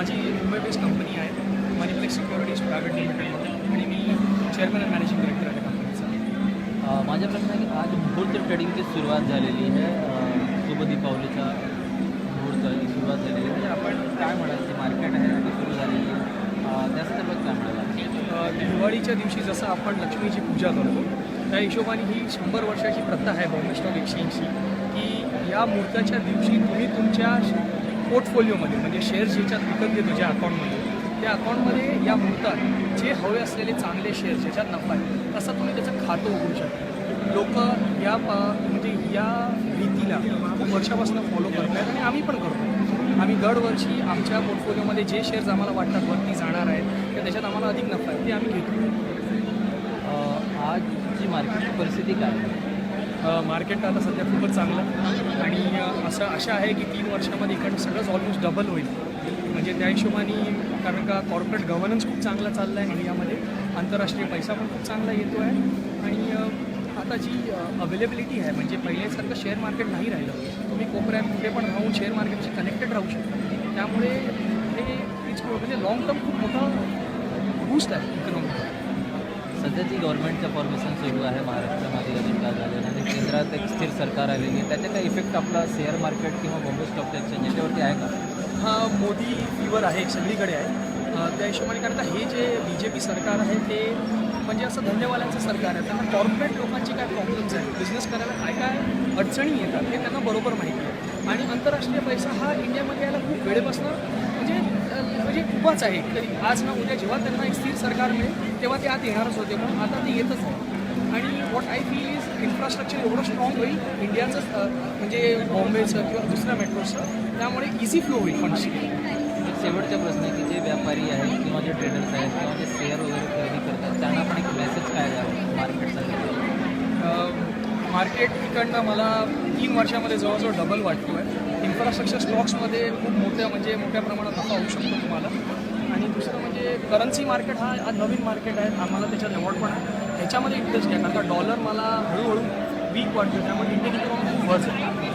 माझी Mumbai based company आहे मनीप्लेक्स securities private लिमिटेडमध्ये आणि मी चेअरमॅन अँड मॅनेजिंग डायरेक्टर आहे त्या कंपनीचा. माझ्या प्रश्न आहे की आज मुहूर्त ट्रेडिंगची सुरुवात झालेली आहे. शुभ दीपावलीचा मुहूर्त सुरुवात झालेली आहे. म्हणजे आपण काय म्हणाल की मार्केट आहे आता सुरू झालेली आहे, त्या संदर्भात काय म्हणाल? दिवाळीच्या दिवशी जसं आपण लक्ष्मीची पूजा करतो त्या हिशोबाने ही 100 वर्षाची प्रथा आहे बॉम्बे स्टॉक एक्सचेंजची की या मुहूर्ताच्या दिवशी तुम्ही तुमच्या पोर्टफोलिओमध्ये म्हणजे शेअर्स ज्याच्यात विकत घेतो ज्या अकाउंटमध्ये त्या अकाउंटमध्ये या मुहूर्तात जे हवे असलेले चांगले शेअर्स ज्याच्यात नफा आहे तसं तुम्ही त्याचं खातं उघडू शकता. लोक या म्हणजे या रीतीला खूप वर्षापासून फॉलो करत आहेत आणि आम्ही पण करतो. आम्ही दरवर्षी आमच्या पोर्टफोलिओमध्ये जे शेअर्स आम्हाला वाटतात वरती जाणार आहेत तर त्याच्यात आम्हाला अधिक नफा आहे ते आम्ही घेतो. आजची मार्केटची परिस्थिती काय आहे? मार्केट आता सध्या खूपच चांगलं आहे आणि आशा आहे की 3 वर्षामध्ये इकडनं सगळंच ऑलमोस्ट डबल होईल. म्हणजे त्या हिशोबाने कारण का कॉर्पोरेट गव्हर्नन्स खूप चांगला चालला आहे इंडियामध्ये, आंतरराष्ट्रीय पैसा पण खूप चांगला येतो आहे आणि आता जी अवेलेबिलिटी आहे म्हणजे पहिल्यासारखं शेअर मार्केट नाही राहिलं. तुम्ही कोपऱ्यात कुठे पण राहून शेअर मार्केटशी कनेक्टेड राहू शकता. त्यामुळे हे म्हणजे लॉंग टर्म खूप मोठा बूस्ट आहे इकॉनॉमी. सध्याची गव्हर्नमेंटचं फॉर्मेशन सुरू आहे महाराष्ट्रामध्ये अजून काय झालं आणि केंद्रात एक स्थिर सरकार आलेली आहे, त्याचा काही इफेक्ट आपला शेअर मार्केट किंवा बॉम्बे स्टॉक एक्सचेंज याच्यावरती आहे का? हा मोदी फीवर आहे सगळीकडे आहे. त्या हिशोबाने कारण का हे जे BJP सरकार आहे ते म्हणजे असं धंदेवाल्यांचं सरकार आहे. त्यांना कॉर्पोरेट लोकांची काय प्रॉब्लेम्स आहेत, बिझनेस करायला काय काय अडचणी येतात हे त्यांना बरोबर माहिती आहे आणि आंतरराष्ट्रीय पैसा हा इंडियामध्ये यायला खूप वेळेपासून म्हणजे खूपच आहे. तरी आज ना उद्या जेव्हा त्यांना एक स्थिर सरकार मिळेल तेव्हा ते आत येणारच होते पण आता ते येतच आहे. आणि what I feel is infrastructure एवढं स्ट्रॉंग होईल इंडियाचं म्हणजे बॉम्बेचं किंवा दुसऱ्या मेट्रोचं, त्यामुळे इझी फ्लो होईल फंड्स. एक शेवटचा प्रश्न आहे की जे व्यापारी आहेत किंवा जे ट्रेडर्स आहेत किंवा जे शेअर वगैरे खरेदी करतात त्यांना पण एक मेसेज काय द्यावं मार्केटसाठी? मार्केट इकडनं मला 3 वर्षामध्ये जवळजवळ डबल वाटतो आहे. इन्फ्रास्ट्रक्चर स्टॉक्समध्ये खूप मोठ्या प्रमाणात नफा होऊ शकतो तुम्हाला. आणि दुसरं म्हणजे करन्सी मार्केट हा आज नवीन मार्केट आहे, आम्हाला त्याच्यात आवड पण आहे. ह्याच्यामध्ये इंटरेस्ट घ्या कारण का डॉलर मला हळूहळू वीक वाटतो त्यामुळे इंडियन इकॉनॉमी खूप वज आहे.